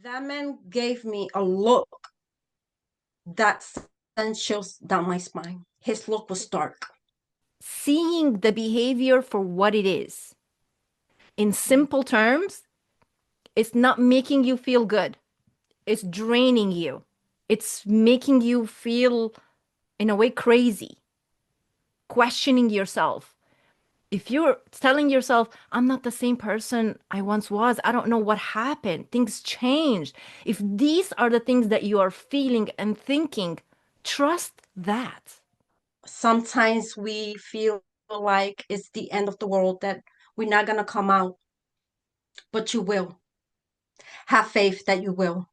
That man gave me a look that sent chills down my spine. His look was dark. Seeing the behavior for what it is. In simple terms, it's not making you feel good. It's draining you. It's making you feel, in a way, crazy, questioning yourself. If you're telling yourself, I'm not the same person I once was, I don't know what happened, things changed. If these are the things that you are feeling and thinking, trust that. Sometimes we feel like it's the end of the world, that we're not going to come out, but you will. Have faith that you will.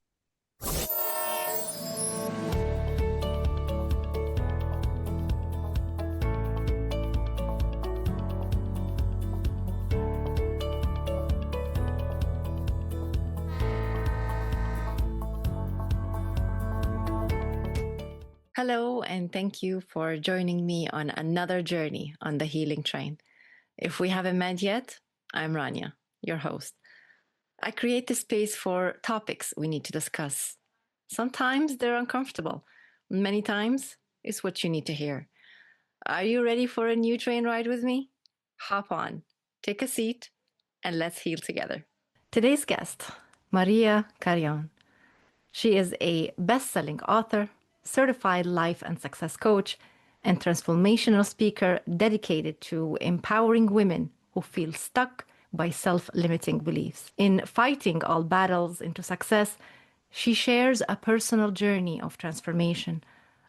Hello, and thank you for joining me on another journey on the healing train. If we haven't met yet, I'm Rania, your host. I create the space for topics we need to discuss. Sometimes they're uncomfortable, many times it's what you need to hear. Are you ready for a new train ride with me? Hop on, take a seat, and let's heal together. Today's guest, Maria Carrion. She is a best-selling author, certified life and success coach, and transformational speaker dedicated to empowering women who feel stuck by self-limiting beliefs. In fighting all battles into success, she shares a personal journey of transformation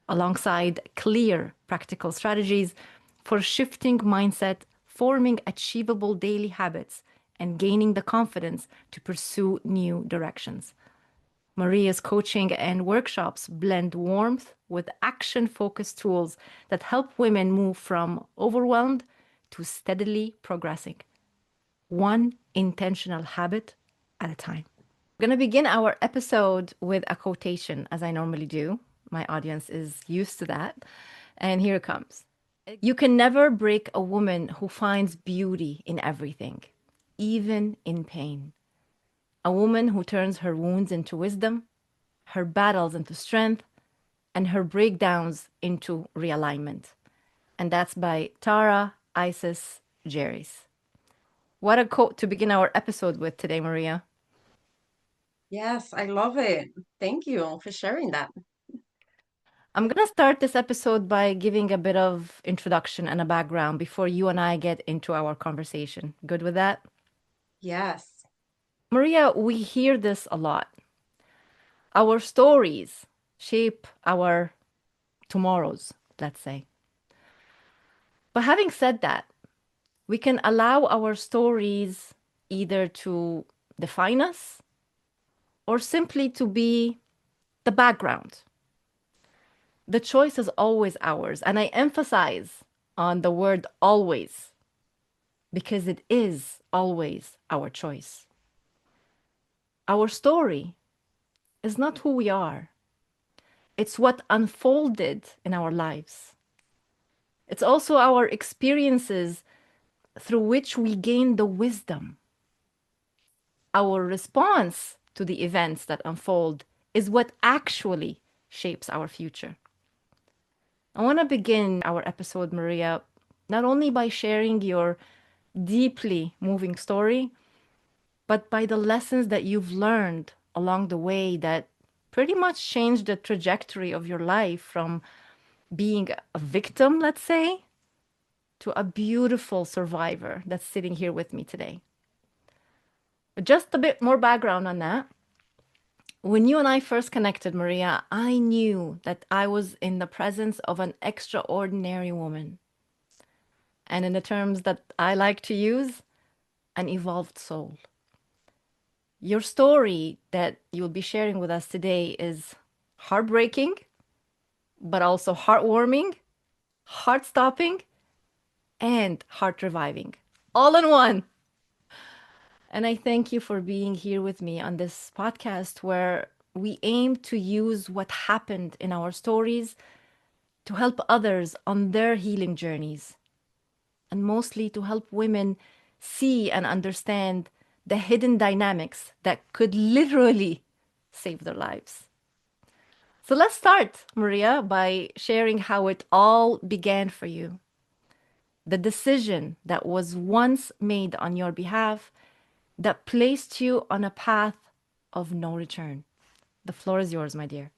alongside clear practical strategies for shifting mindset, forming achievable daily habits, and gaining the confidence to pursue new directions. Maria's coaching and workshops blend warmth with action-focused tools that help women move from overwhelmed to steadily progressing, one intentional habit at a time. We're going to begin our episode with a quotation, as I normally do. My audience is used to that. And here it comes. You can never break a woman who finds beauty in everything, even in pain. A woman who turns her wounds into wisdom, her battles into strength, and her breakdowns into realignment. And that's by Tara Isis Jerry's. What a quote to begin our episode with today, Maria. Yes, I love it. Thank you for sharing that. I'm going to start this episode by giving a bit of introduction and a background before you and I get into our conversation. Good with that? Yes. Maria, we hear this a lot. Our stories shape our tomorrows, let's say. But having said that, we can allow our stories either to define us or simply to be the background. The choice is always ours. And I emphasize on the word always because it is always our choice. Our story is not who we are, it's what unfolded in our lives. It's also our experiences through which we gain the wisdom. Our response to the events that unfold is what actually shapes our future. I want to begin our episode, Maria, not only by sharing your deeply moving story, but by the lessons that you've learned along the way that pretty much changed the trajectory of your life from being a victim, let's say, to a beautiful survivor that's sitting here with me today. But just a bit more background on that. When you and I first connected, Maria, I knew that I was in the presence of an extraordinary woman. And in the terms that I like to use, an evolved soul. Your story that you'll be sharing with us today is heartbreaking, but also heartwarming, heart stopping, and heart reviving, all in one. And I thank you for being here with me on this podcast where we aim to use what happened in our stories to help others on their healing journeys, and mostly to help women see and understand the hidden dynamics that could literally save their lives. So let's start, Maria, by sharing how it all began for you. The decision that was once made on your behalf that placed you on a path of no return. The floor is yours, my dear.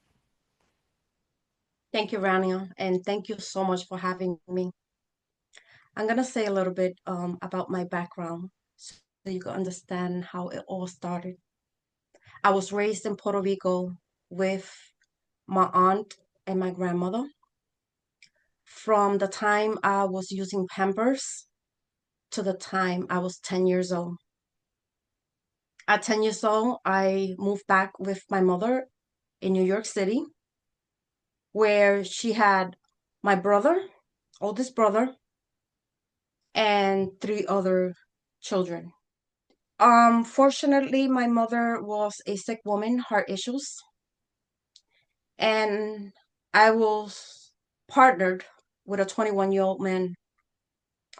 Thank you, Rania, and thank you so much for having me. I'm gonna say a little bit about my background so you can understand how it all started. I was raised in Puerto Rico with my aunt and my grandmother. From the time I was using Pampers to the time I was 10 years old. At 10 years old, I moved back with my mother in New York City, where she had my brother, oldest brother, and three other children. Fortunately, my mother was a sick woman, heart issues, and I was partnered with a 21-year-old man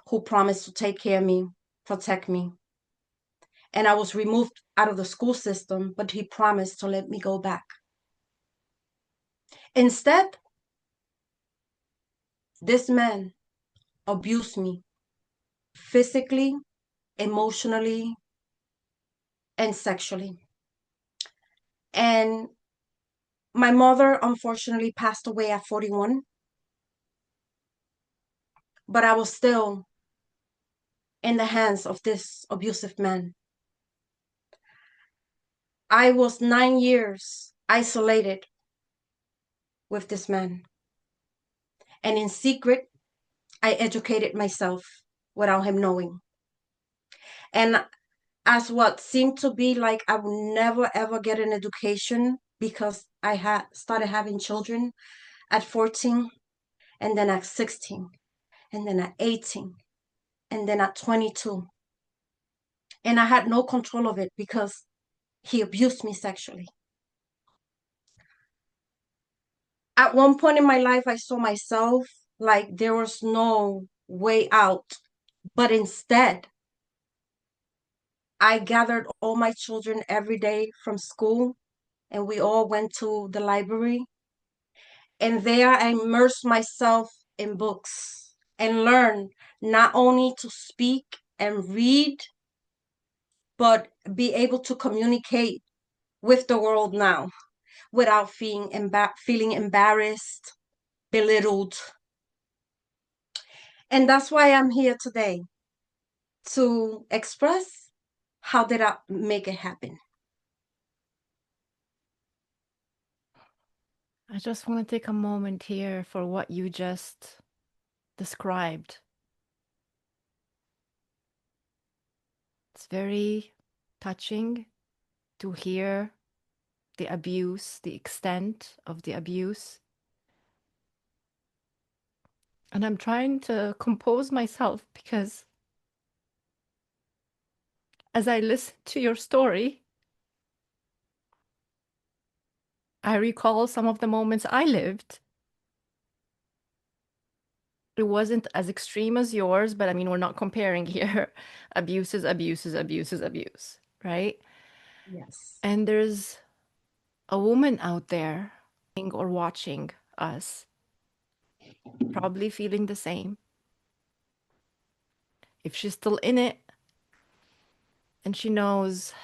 who promised to take care of me, protect me. And I was removed out of the school system, but he promised to let me go back. Instead, this man abused me physically, emotionally, and sexually. And my mother unfortunately passed away at 41, but I was still in the hands of this abusive man. I was 9 years isolated with this man. And in secret, I educated myself without him knowing. And as what seemed to be like I would never ever get an education because I had started having children at 14, and then at 16, and then at 18, and then at 22. And I had no control of it because he abused me sexually. At one point in my life, I saw myself like there was no way out. But instead, I gathered all my children every day from school and we all went to the library. And there I immersed myself in books and learned not only to speak and read, but be able to communicate with the world now without feeling embarrassed, belittled. And that's why I'm here today to express how did I make it happen. I just want to take a moment here for what you just described. It's very touching to hear the abuse, the extent of the abuse. And I'm trying to compose myself because as I listen to your story, I recall some of the moments I lived. It wasn't as extreme as yours, but I mean, we're not comparing here. Abuse is abuse is abuse is abuse, right? Yes. And there's a woman out there or watching us, probably feeling the same. If she's still in it and she knows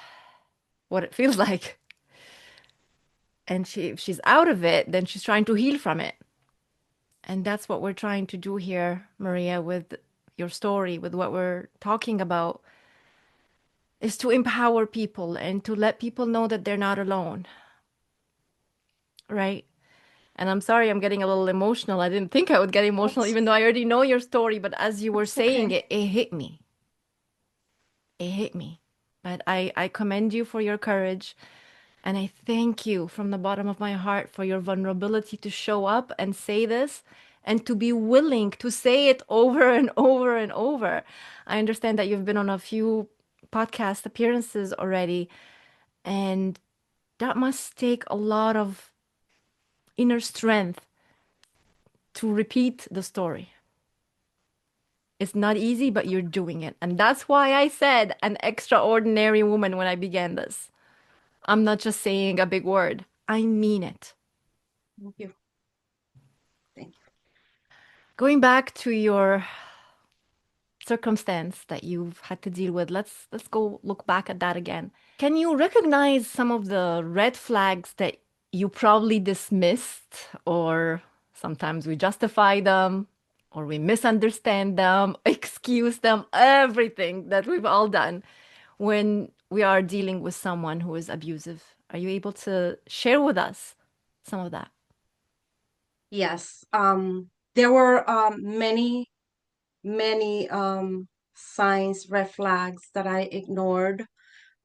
what it feels like, and if she's out of it, then she's trying to heal from it. And that's what we're trying to do here, Maria, with your story, with what we're talking about, is to empower people and to let people know that they're not alone, right? And I'm sorry, I'm getting a little emotional. I didn't think I would get emotional, That's, even though I already know your story. But as you were that's saying okay. it, it hit me. It hit me. But I commend you for your courage. And I thank you from the bottom of my heart for your vulnerability to show up and say this and to be willing to say it over and over and over. I understand that you've been on a few podcast appearances already, and that must take a lot of inner strength to repeat the story. It's not easy, but you're doing it. And that's why I said an extraordinary woman when I began this. I'm not just saying a big word. I mean it. Thank you. Thank you. Going back to your circumstance that you've had to deal with, let's go look back at that again. Can you recognize some of the red flags that you probably dismissed, or sometimes we justify them, or we misunderstand them, excuse them, everything that we've all done when we are dealing with someone who is abusive? Are you able to share with us some of that? Yes. There were many, many signs, red flags that I ignored.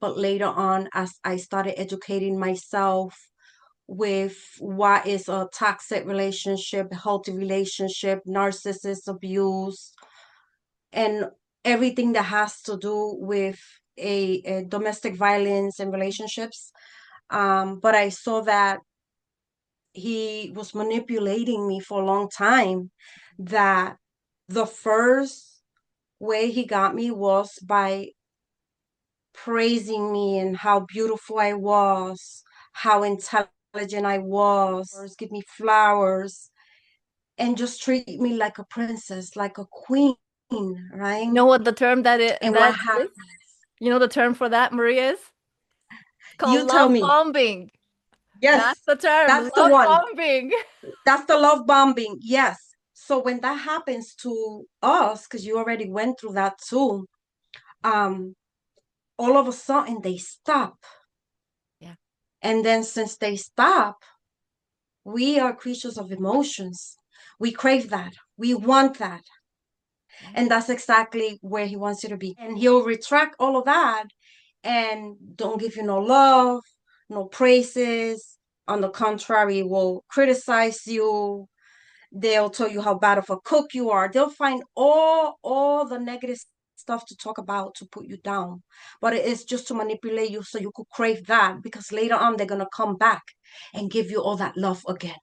But later on, as I started educating myself with what is a toxic relationship, healthy relationship, narcissist abuse, and everything that has to do with a domestic violence and relationships. But I saw that he was manipulating me for a long time, that the first way he got me was by praising me and how beautiful I was, how intelligent I was, give me flowers, and just treat me like a princess, like a queen, right? You know what the term And what that is? happened? You know the term for that, Maria, is called You tell love me. bombing. That's Yes, the term, that's the love one. bombing. That's the love bombing. Yes. So when that happens to us, because you already went through that too, um, all of a sudden they stop. Yeah, And then since they stop, we are creatures of emotions. We crave that. We want that. yeah. And that's exactly where he wants you to be. And he'll retract all of that and don't give you no love, no praises. On the contrary, will criticize you. They'll tell you how bad of a cook you are. They'll find all the negative stuff to talk about to put you down. But it is just to manipulate you so you could crave that, because later on they're gonna come back and give you all that love again.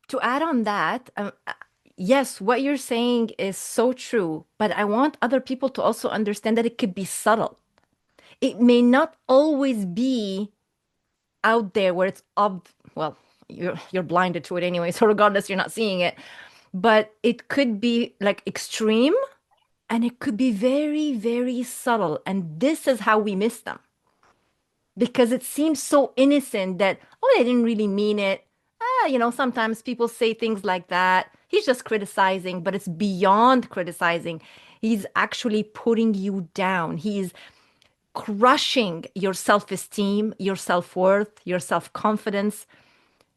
To add on that, yes, what you're saying is so true, but I want other people to also understand that it could be subtle. It may not always be out there where it's well, you're blinded to it anyway, so regardless, you're not seeing it. But it could be like extreme, and it could be very, very subtle. And this is how we miss them because it seems so innocent that, oh, they didn't really mean it. Sometimes people say things like that. He's just criticizing, but it's beyond criticizing. He's actually putting you down. He's crushing your self-esteem, your self-worth, your self-confidence.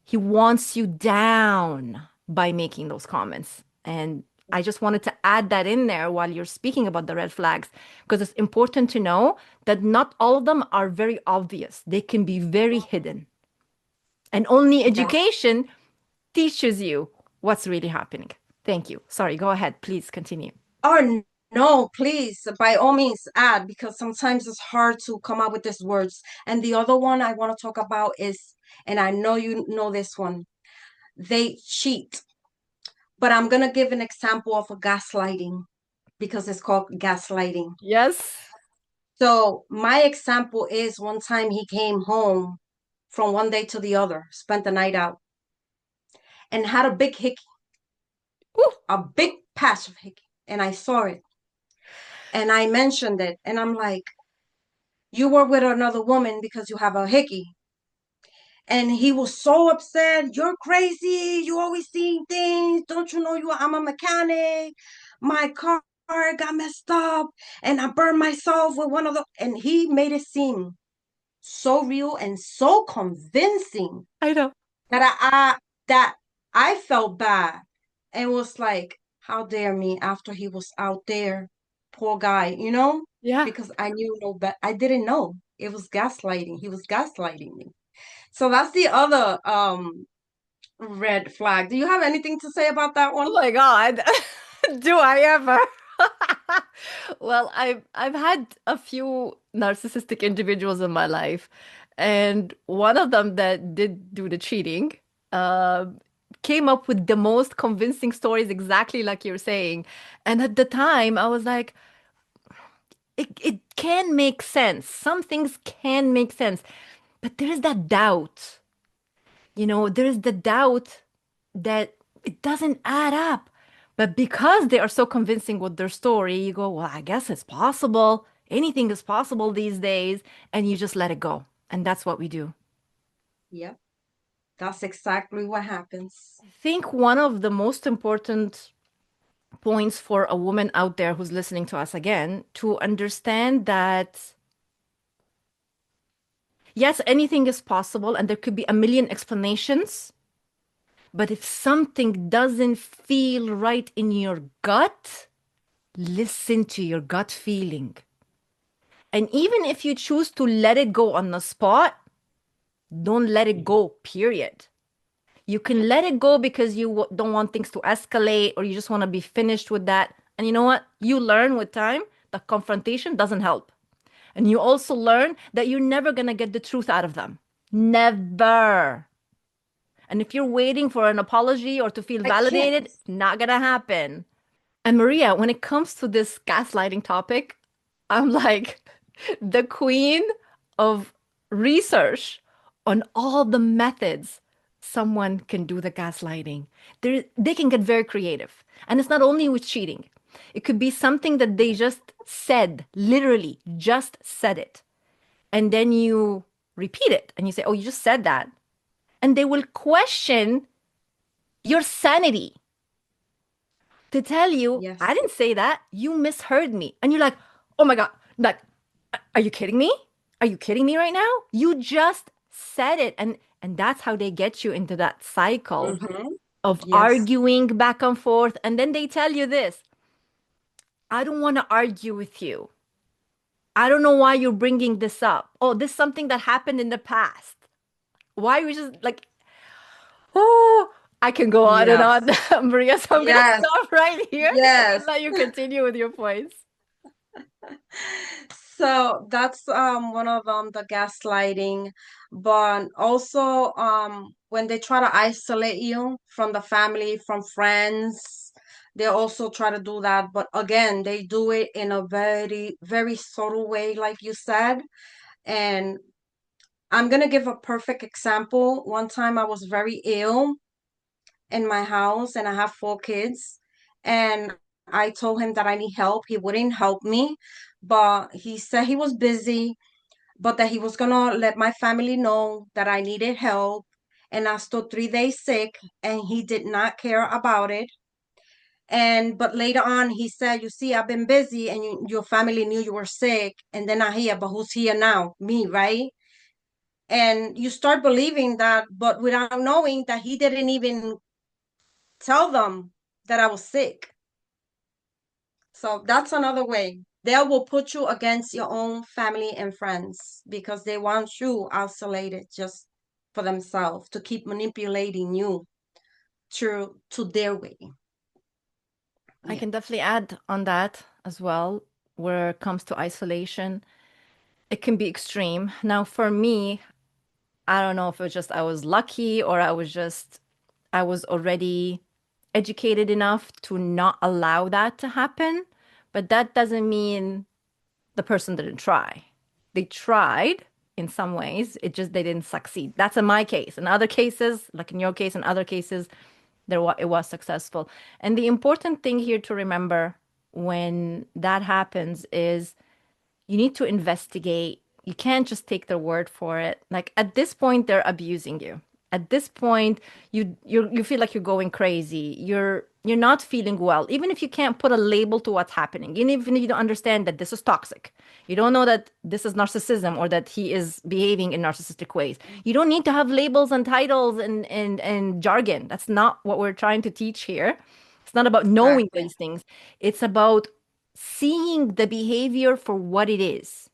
He wants you down by making those comments. And I just wanted to add that in there while you're speaking about the red flags, because it's important to know that not all of them are very obvious. They can be very hidden. And only Yes. education teaches you what's really happening. Thank you. Sorry, go ahead. Please continue. Oh, no, please, by all means add, because sometimes it's hard to come up with these words. And the other one I want to talk about is, and I know you know this one, they cheat. But I'm going to give an example of a gaslighting because it's called gaslighting. Yes. So my example is one time he came home from one day to the other, spent the night out, and had a big hickey, Ooh, a big patch of hickey. And I saw it and I mentioned it. And I'm like, you were with another woman because you have a hickey. And he was so upset. You're crazy. You always seeing things. Don't you know I'm a mechanic? My car got messed up and I burned myself with one of the, and he made it seem so real and so convincing I know. that that I felt bad and was like, how dare me after he was out there, poor guy, Yeah. because I knew no but I didn't know. It was gaslighting. He was gaslighting me. So that's the other red flag. Do you have anything to say about that Oh one? my God. Do I ever? Well, I've had a few narcissistic individuals in my life, and one of them that did do the cheating uh, came up with the most convincing stories, exactly like you're saying. And at the time, I was like, it can make sense. Some things can make sense. But there is that doubt. There is the doubt that it doesn't add up. But because they are so convincing with their story, you go, well, I guess it's possible. Anything is possible these days. And you just let it go. And that's what we do. Yep. That's exactly what happens. I think one of the most important points for a woman out there who's listening to us again to understand that yes, anything is possible and there could be a million explanations. But if something doesn't feel right in your gut, listen to your gut feeling. And even if you choose to let it go on the spot, don't let it go, period. You can let it go because you don't want things to escalate or you just want to be finished with that. And you know what? You learn with time that confrontation doesn't help. And you also learn that you're never going to get the truth out of them. Never. And if you're waiting for an apology or to feel I can't. validated, not going to happen. And Maria, when it comes to this gaslighting topic, I'm like the queen of research on all the methods someone can do the gaslighting. They can get very creative. And it's not only with cheating, it could be something that they just said, literally just said it. And then you repeat it and you say, oh, you just said that. And they will question your sanity to tell you, I Yes. didn't say that. You misheard me. And you're like, oh my God, like, are you kidding me? Are you kidding me right now? You just said it. And that's how they get you into that cycle Mm-hmm. of Yes. arguing back and forth. And then they tell you this, I don't want to argue with you. I don't know why you're bringing this up. Oh, this is something that happened in the past. Why are you just like, oh, I can go on and Yes. on, Maria. So I'm gonna Yes. stop right here and Yes. let you continue with your points. So that's one of the gaslighting, but also when they try to isolate you from the family, from friends, they also try to do that. But again, they do it in a very, very subtle way, like you said. And I'm gonna give a perfect example. One time I was very ill in my house and I have 4 kids. And I told him that I need help. He wouldn't help me, but he said he was busy, but that he was gonna let my family know that I needed help. And I stood 3 days sick and he did not care about it. And but later on he said, you see, I've been busy and your family knew you were sick and they're not here, but who's here now? Me, right? And you start believing that, but without knowing that he didn't even tell them that I was sick. So that's another way. They will put you against your own family and friends because they want you isolated just for themselves to keep manipulating you to their way. I Yeah. can definitely add on that as well, where it comes to isolation. It can be extreme. Now, for me, I don't know if it was just I was lucky or I was already educated enough to not allow that to happen. But that doesn't mean the person didn't try. They tried in some ways, it just they didn't succeed. That's in my case. In other cases, like in your case, in other cases, it was successful. And the important thing here to remember when that happens is you need to investigate. You can't just take their word for it. Like at this point, they're abusing you. At this point, you feel like you're going crazy. You're not feeling well. Even if you can't put a label to what's happening, even if you don't understand that this is toxic, you don't know that this is narcissism or that he is behaving in narcissistic ways. You don't need to have labels and titles and jargon. That's not what we're trying to teach here. It's not about knowing Exactly. these things. It's about seeing the behavior for what it is.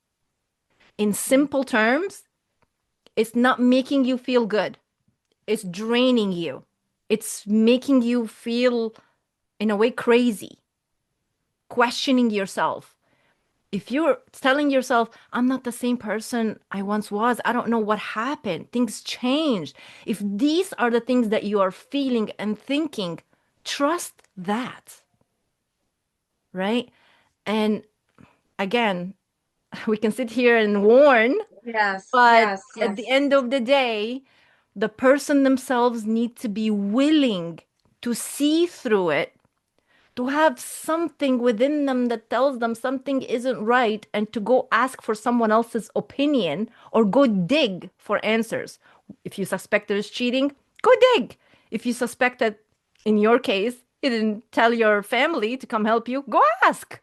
In simple terms, it's not making you feel good. It's draining you. It's making you feel, in a way, crazy, questioning yourself. If you're telling yourself, I'm not the same person I once was, I don't know what happened, things changed. If these are the things that you are feeling and thinking, trust that, right? And again, we can sit here and warn. Yes, But yes, at the yes, end of the day, the person themselves need to be willing to see through it, to have something within them that tells them something isn't right, and to go ask for someone else's opinion or go dig for answers. If you suspect there's cheating, go dig. If you suspect that, in your case, he didn't tell your family to come help you, go ask.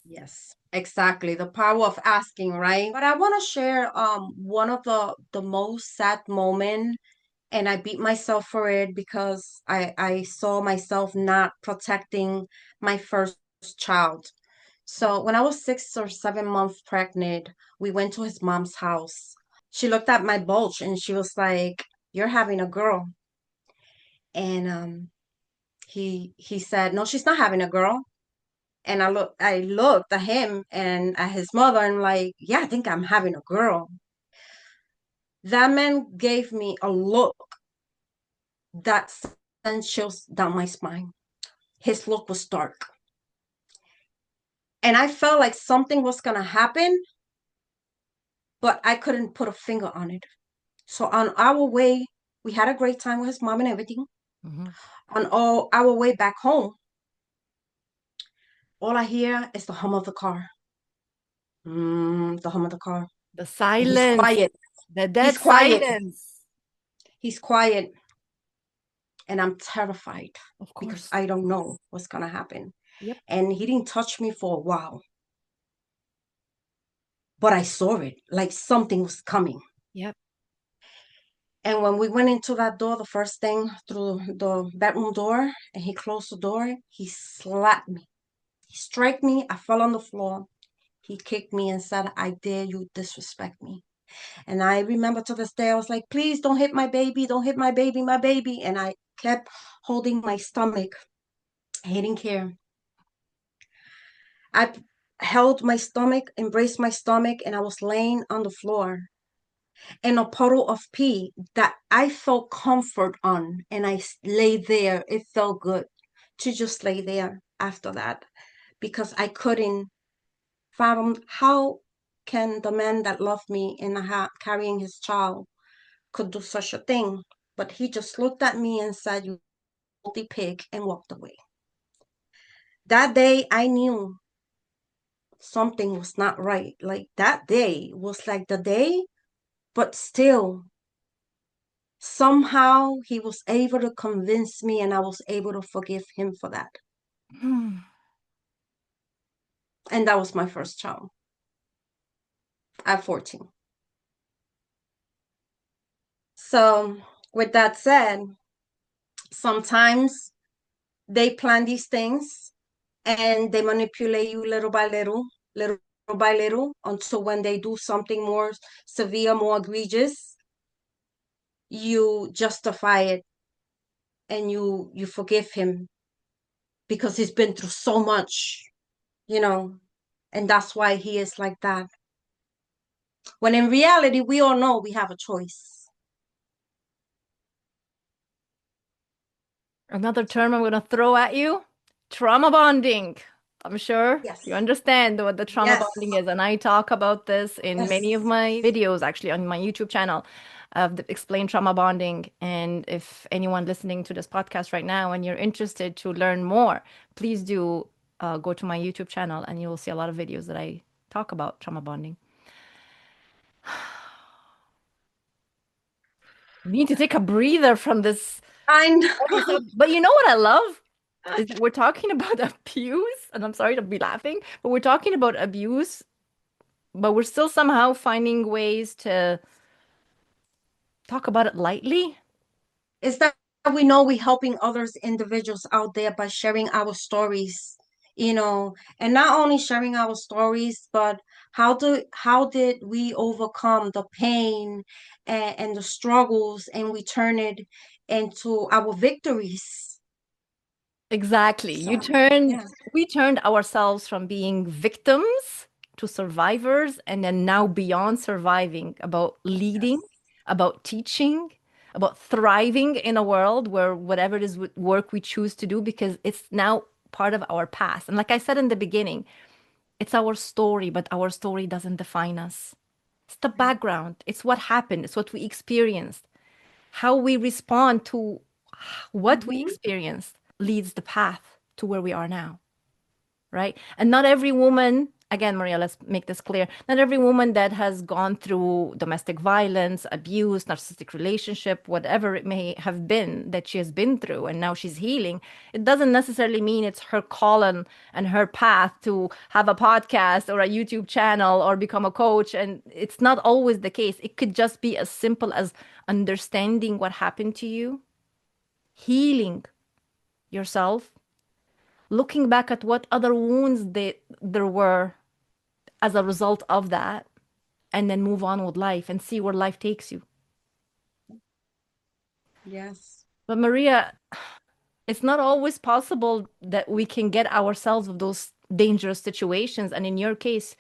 yes. Exactly. The power of asking, right? But I want to share one of the most sad moment, and I beat myself for it because I saw myself not protecting my first child. So when I was 6 or 7 months pregnant, we went to his mom's house. She looked at my bulge and she was like, "You're having a girl." And he said, "No, she's not having a girl." And I looked at him and at his mother and like, "Yeah, I think I'm having a girl." That man gave me a look that sent chills down my spine. His look was dark. And I felt like something was gonna happen, but I couldn't put a finger on it. So on our way, we had a great time with his mom and everything. Mhm. On all our way back home, all I hear is the hum of the car. The hum of the car. The And he's silence, quiet. the He's dead quiet. silence. He's quiet. And I'm terrified Of because course. I don't know what's gonna happen. Yep. And he didn't touch me for a while, but I saw it like something was coming. Yep. And when we went into that door, the first thing through the bedroom door, and he closed the door, he slapped me. He struck me. I fell on the floor. He kicked me and said, "I dare you disrespect me." And I remember to this day, I was like, "Please don't hit my baby. Don't hit my baby, my baby." And I kept holding my stomach. I didn't care. I held my stomach, embraced my stomach, and I was laying on the floor in a puddle of pee that I felt comfort on. And I lay there. It felt good to just lay there after that because I couldn't fathom how can the man that loved me and carrying his child could do such a thing. But he just looked at me and said, "You filthy pig," and walked away. That day, I knew something was not right. Like that day was like the day, but still, somehow he was able to convince me and I was able to forgive him for that. And that was my first child at 14. So, with that said, sometimes they plan these things and they manipulate you little by little, until when they do something more severe, more egregious, you justify it and you forgive him because he's been through so much, you know, and that's why he is like that. When in reality, we all know we have a choice. Another term I'm going to throw at you, trauma bonding. I'm sure you Yes, understand what the trauma yes, bonding is. And I talk about this in many of yes. my videos, actually, on my YouTube channel of the explain trauma bonding. And if anyone listening to this podcast right now and you're interested to learn more, please do go to my YouTube channel and you'll see a lot of videos that I talk about trauma bonding. You need to take a breather from this I heavy know. stuff. But you know what I love? Is that we're talking about abuse, and I'm sorry to be laughing, but we're talking about abuse, but we're still somehow finding ways to talk about it lightly. Is that we know we helping others individuals out there by sharing our stories, and not only sharing our stories, but how did we overcome the pain and the struggles, and we turn it into our victories. Exactly. So yeah, We turned ourselves from being victims to survivors, and then now beyond surviving, about leading, yes, about teaching, about thriving in a world where whatever it is work we choose to do, because it's now part of our past. And like I said in the beginning, it's our story, but our story doesn't define us. It's the background. It's what happened. It's what we experienced. How we respond to what we Mm-hmm. experienced leads the path to where we are now, right? And not every woman, again, Maria, let's make this clear. Not every woman that has gone through domestic violence, abuse, narcissistic relationship, whatever it may have been that she has been through, and now she's healing, it doesn't necessarily mean it's her calling and her path to have a podcast or a YouTube channel or become a coach. And it's not always the case. It could just be as simple as understanding what happened to you, healing yourself, looking back at what other wounds there were as a result of that, and then move on with life and see where life takes you. Yes. But Maria, it's not always possible that we can get ourselves of those dangerous situations. And in your case,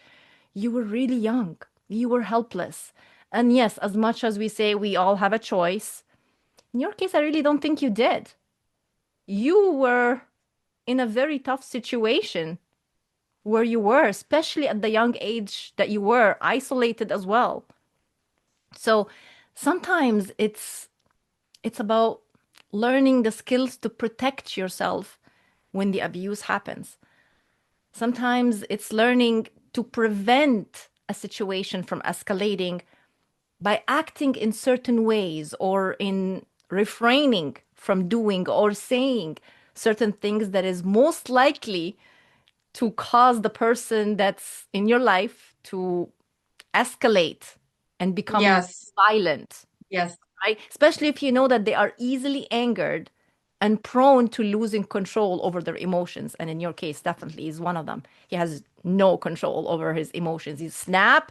you were really young, you were helpless. And yes, as much as we say we all have a choice, in your case, I really don't think you did. You were in a very tough situation where you were, especially at the young age that you were, isolated as well. So sometimes it's about learning the skills to protect yourself when the abuse happens. Sometimes it's learning to prevent a situation from escalating by acting in certain ways or in refraining from doing or saying certain things that is most likely to cause the person that's in your life to escalate and become Yes. violent, Yes. right? Especially if you know that they are easily angered and prone to losing control over their emotions. And in your case, definitely is one of them. He has no control over his emotions. He snap.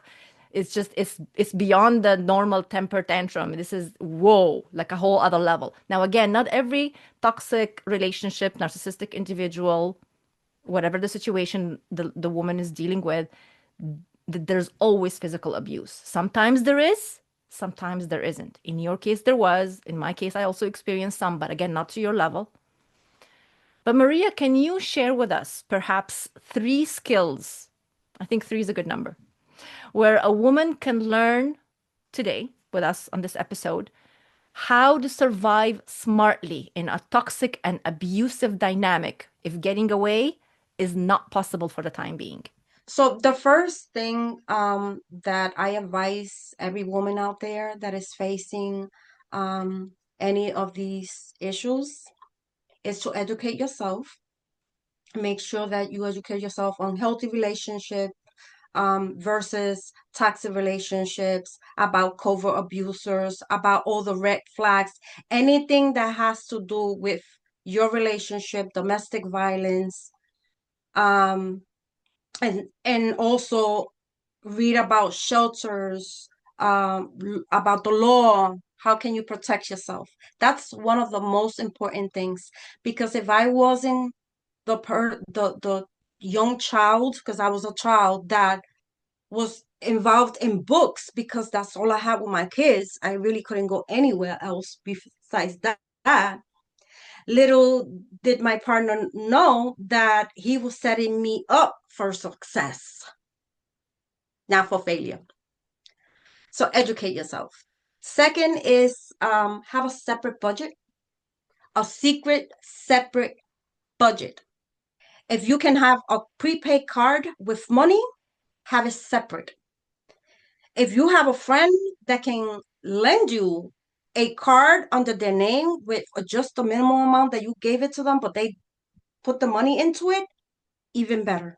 It's just it's beyond the normal temper tantrum. This is whoa, like a whole other level. Now again, not every toxic relationship, narcissistic individual, whatever the situation the woman is dealing with, there's always physical abuse. Sometimes there is, sometimes there isn't. In your case, there was. In my case, I also experienced some, but again, not to your level. But Maria, can you share with us perhaps three skills? I think three is a good number, where a woman can learn today with us on this episode how to survive smartly in a toxic and abusive dynamic if getting away is not possible for the time being. So the first thing that I advise every woman out there that is facing any of these issues is to educate yourself. Make sure that you educate yourself on healthy relationship versus toxic relationships, about covert abusers, about all the red flags, anything that has to do with your relationship, domestic violence, um, and also read about shelters, about the law. How can you protect yourself? That's one of the most important things. Because if I wasn't the young child, because I was a child that was involved in books, because that's all I had with my kids, I really couldn't go anywhere else besides that. Little did my partner know that he was setting me up for success, not for failure. So educate yourself. Second is have a separate budget, a secret separate budget. If you can have a prepaid card with money, have it separate. If you have a friend that can lend you a card under their name with just the minimum amount that you gave it to them, but they put the money into it, even better.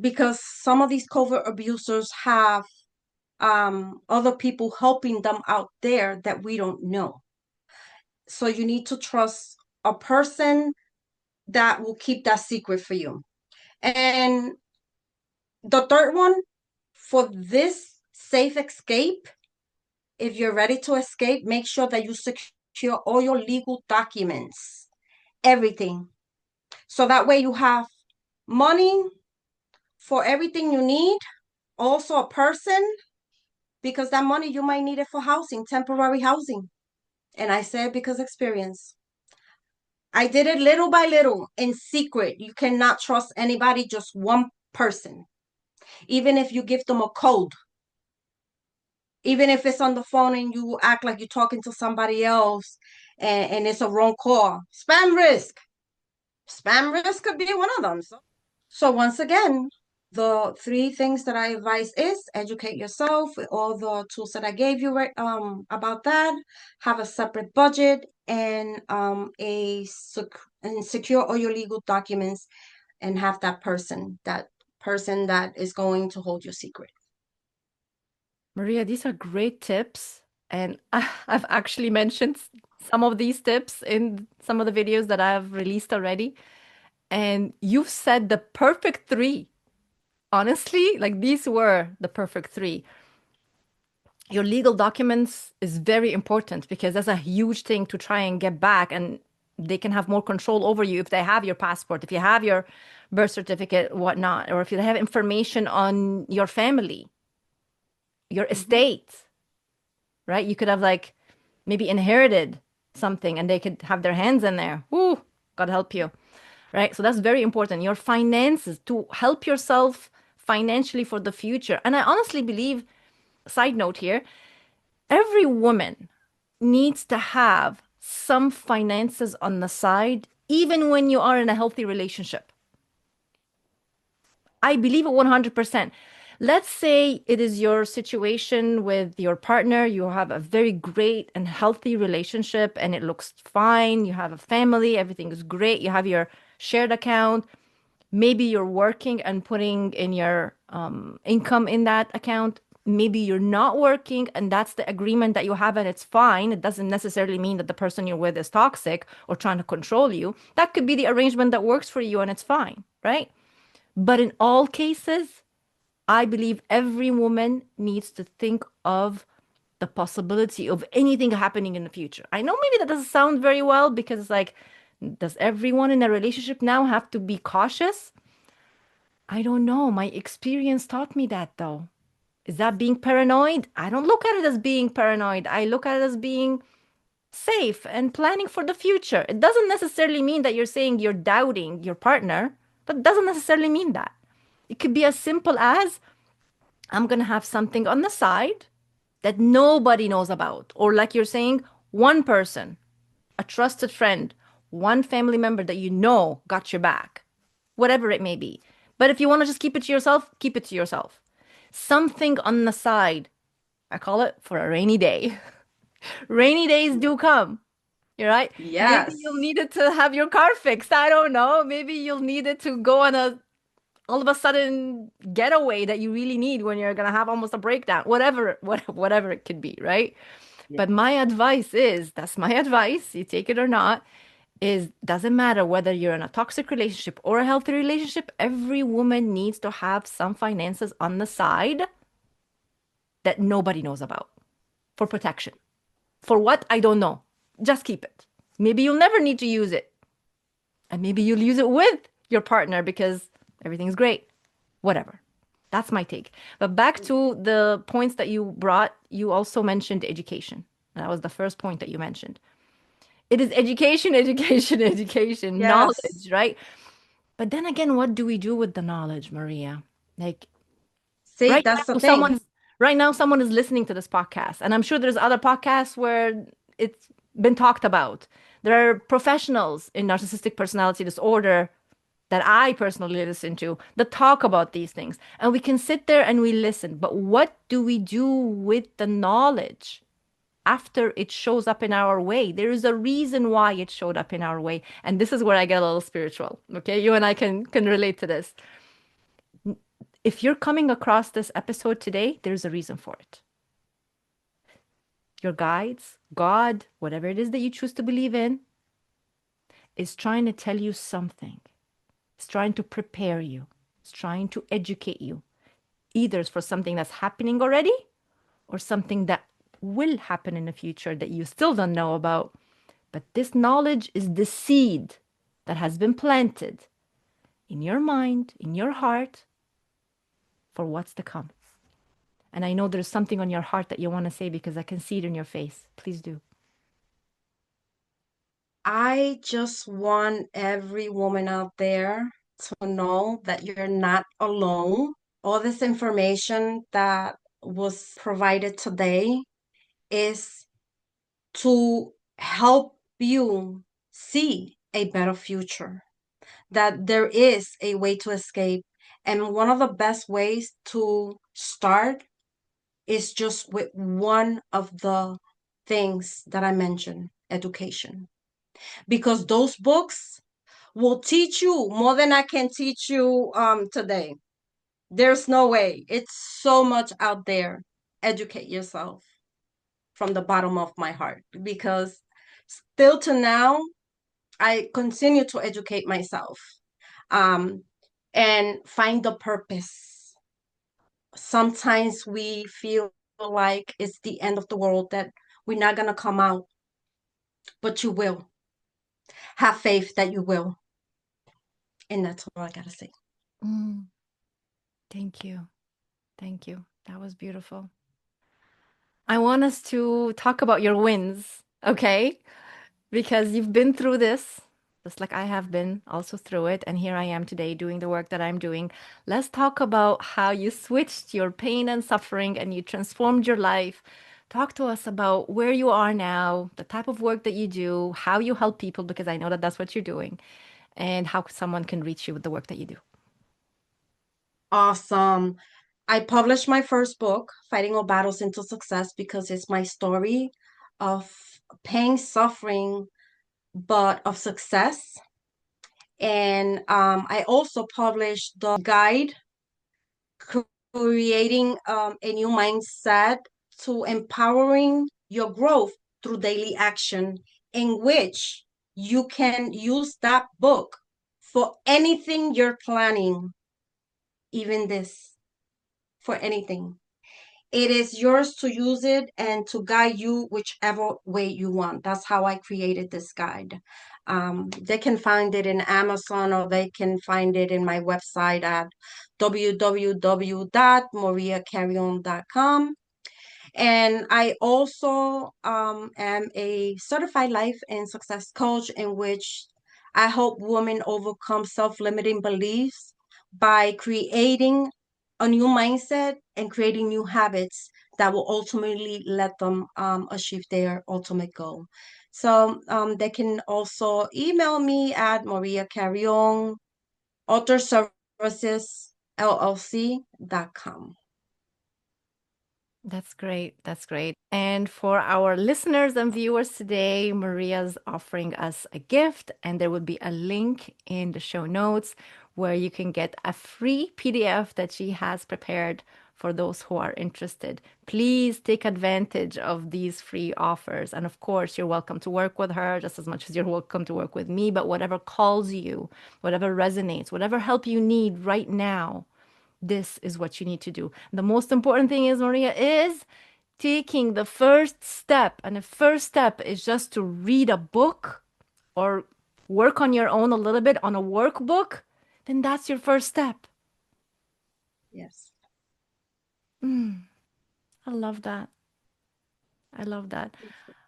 Because some of these covert abusers have other people helping them out there that we don't know. So you need to trust a person that will keep that secret for you. And the third one, for this safe escape, if you're ready to escape, make sure that you secure all your legal documents, everything. So that way you have money for everything you need, also a person, because that money you might need it for housing, temporary housing. And I say it because experience. I did it little by little in secret. You cannot trust anybody, just one person. Even if you give them a code, even if it's on the phone and you act like you're talking to somebody else and it's a wrong call. Spam risk. Spam risk could be one of them. So once again, the three things that I advise is educate yourself with all the tools that I gave you right about that. Have a separate budget and and secure all your legal documents and have that person that is going to hold your secret. Maria, these are great tips. And I've actually mentioned some of these tips in some of the videos that I've released already. And you've said the perfect three. Honestly, like these were the perfect three. Your legal documents is very important because that's a huge thing to try and get back. And they can have more control over you if they have your passport, if you have your birth certificate, whatnot, or if you have information on your family, your Mhm. estate, right? You could have like maybe inherited something and they could have their hands in there. Whoo, God help you, right? So that's very important. Your finances to help yourself financially for the future. And I honestly believe, side note here, every woman needs to have some finances on the side, even when you are in a healthy relationship. I believe it 100%. Let's say it is your situation with your partner. You have a very great and healthy relationship and it looks fine. You have a family, everything is great. You have your shared account. Maybe you're working and putting in your income in that account. Maybe you're not working and that's the agreement that you have and it's fine. It doesn't necessarily mean that the person you're with is toxic or trying to control you. That could be the arrangement that works for you and it's fine, right? But in all cases, I believe every woman needs to think of the possibility of anything happening in the future. I know maybe that doesn't sound very well because it's like, does everyone in a relationship now have to be cautious? I don't know. My experience taught me that though. Is that being paranoid? I don't look at it as being paranoid. I look at it as being safe and planning for the future. It doesn't necessarily mean that you're saying you're doubting your partner. That doesn't necessarily mean that. It could be as simple as I'm going to have something on the side that nobody knows about. Or, like you're saying, one person, a trusted friend, one family member that you know got your back, whatever it may be. But if you want to just keep it to yourself, keep it to yourself. Something on the side. I call it for a rainy day. Rainy days do come. You're right. Maybe you'll Yes. need it to have your car fixed. I don't know. Maybe you'll need it to go on a all of a sudden getaway that you really need when you're gonna have almost a breakdown. Whatever it could be, right? Yeah. But my advice is, that's my advice, you take it or not, is doesn't matter whether you're in a toxic relationship or a healthy relationship, every woman needs to have some finances on the side that nobody knows about for protection. For what? I don't know. Just keep it. Maybe you'll never need to use it. And maybe you'll use it with your partner because everything's great. Whatever. That's my take. But back to the points that you brought, you also mentioned education. That was the first point that you mentioned. It is education, education, education, Yes. knowledge, right? But then again, what do we do with the knowledge, Maria? Like See, right that's the now, thing. someone is listening to this podcast, and I'm sure there's other podcasts where it's been talked about. There are professionals in narcissistic personality disorder that I personally listen to that talk about these things. And we can sit there and we listen. But what do we do with the knowledge after it shows up in our way? There is a reason why it showed up in our way. And this is where I get a little spiritual. Okay. You and I can relate to this. If you're coming across this episode today, there's a reason for it. Your guides, God, whatever it is that you choose to believe in, is trying to tell you something. It's trying to prepare you. It's trying to educate you, either for something that's happening already or something that will happen in the future that you still don't know about. But this knowledge is the seed that has been planted in your mind, in your heart, for what's to come. And I know there's something on your heart that you want to say because I can see it in your face. Please do. I just want every woman out there to know that you're not alone. All this information that was provided today is to help you see a better future, that there is a way to escape. And one of the best ways to start is just with one of the things that I mentioned, education. Because those books will teach you more than I can teach you today. There's no way. It's so much out there. Educate yourself from the bottom of my heart, because still to now, I continue to educate myself, um, and find the purpose. Sometimes we feel like it's the end of the world, that we're not going to come out, but you will. Have faith that you will. And that's all I got to say. Mm, thank you. Thank you. That was beautiful. I want us to talk about your wins, okay? Because you've been through this, just like I have been also through it. And here I am today doing the work that I'm doing. Let's talk about how you switched your pain and suffering and you transformed your life. Talk to us about where you are now, the type of work that you do, how you help people, because I know that that's what you're doing, and how someone can reach you with the work that you do. Awesome. I published my first book, Fighting All Battles into Success, because it's my story of pain, suffering, but of success. And I also published the guide, creating a new mindset to empowering your growth through daily action, in which you can use that book for anything you're planning, even this, for anything. It is yours to use it and to guide you whichever way you want. That's how I created this guide. They can find it in Amazon, or they can find it in my website at www.mariacarrion.com. And I also am a certified life and success coach, in which I help women overcome self-limiting beliefs by creating a new mindset and creating new habits that will ultimately let them achieve their ultimate goal. So they can also email me at Maria Carrion, Author Services LLC.com. That's great. That's great. And for our listeners and viewers today, Maria's offering us a gift, and there will be a link in the show notes where you can get a free PDF that she has prepared for those who are interested. Please take advantage of these free offers. And of course, you're welcome to work with her just as much as you're welcome to work with me, but whatever calls you, whatever resonates, whatever help you need right now, this is what you need to do. The most important thing is, Maria, is taking the first step. And the first step is just to read a book or work on your own a little bit on a workbook. Then that's your first step. Yes. I love that. I love that.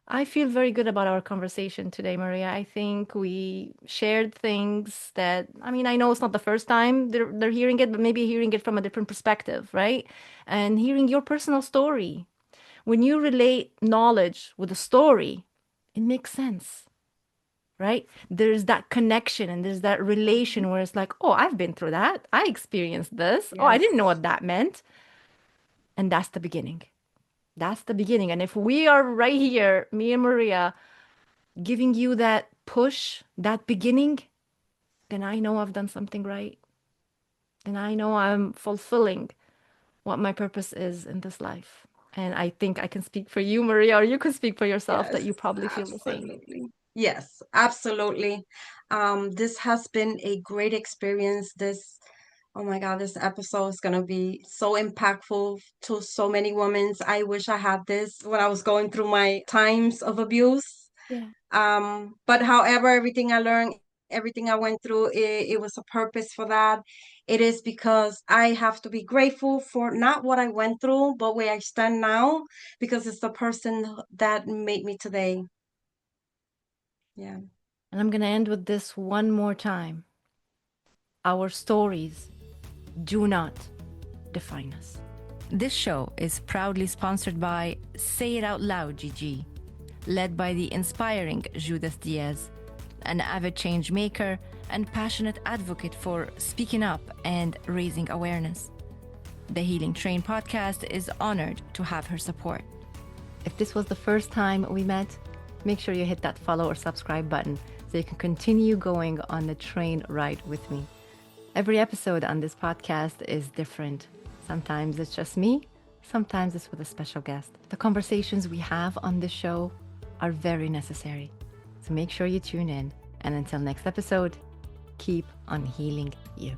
I feel very good about our conversation today, Maria. I think we shared things that, I mean, I know it's not the first time they're hearing it, but maybe hearing it from a different perspective, right? And hearing your personal story. When you relate knowledge with a story, it makes sense, right? There's that connection and there's that relation Mhm. where it's like, oh, I've been through that. I experienced this. Oh, I didn't know Yes. what that meant. And that's the beginning. That's the beginning. And if we are right here, me and Maria, giving you that push, that beginning, then I know I've done something right. Then I know I'm fulfilling what my purpose is in this life. And I think I can speak for you, Maria, or you can speak for yourself that Yes, you probably feel the same. absolutely. Yes, absolutely. This has been a great experience. Oh my God, this episode is gonna be so impactful to so many women. I wish I had this when I was going through my times of abuse. Yeah. But however, everything I learned, everything I went through, it was a purpose for that. It is because I have to be grateful for not what I went through, but where I stand now, because it's the person that made me today. Yeah. And I'm going to end with this one more time. Our stories do not define us. This show is proudly sponsored by Say It Out Loud GG, led by the inspiring Judith Diaz, an avid change maker and passionate advocate for speaking up and raising awareness. The Healing Train podcast is honored to have her support. If this was the first time we met, make sure you hit that follow or subscribe button so you can continue going on the train ride with me. Every episode on this podcast is different. Sometimes it's just me, sometimes it's with a special guest. The conversations we have on this show are very necessary. So make sure you tune in. And until next episode, keep on healing you.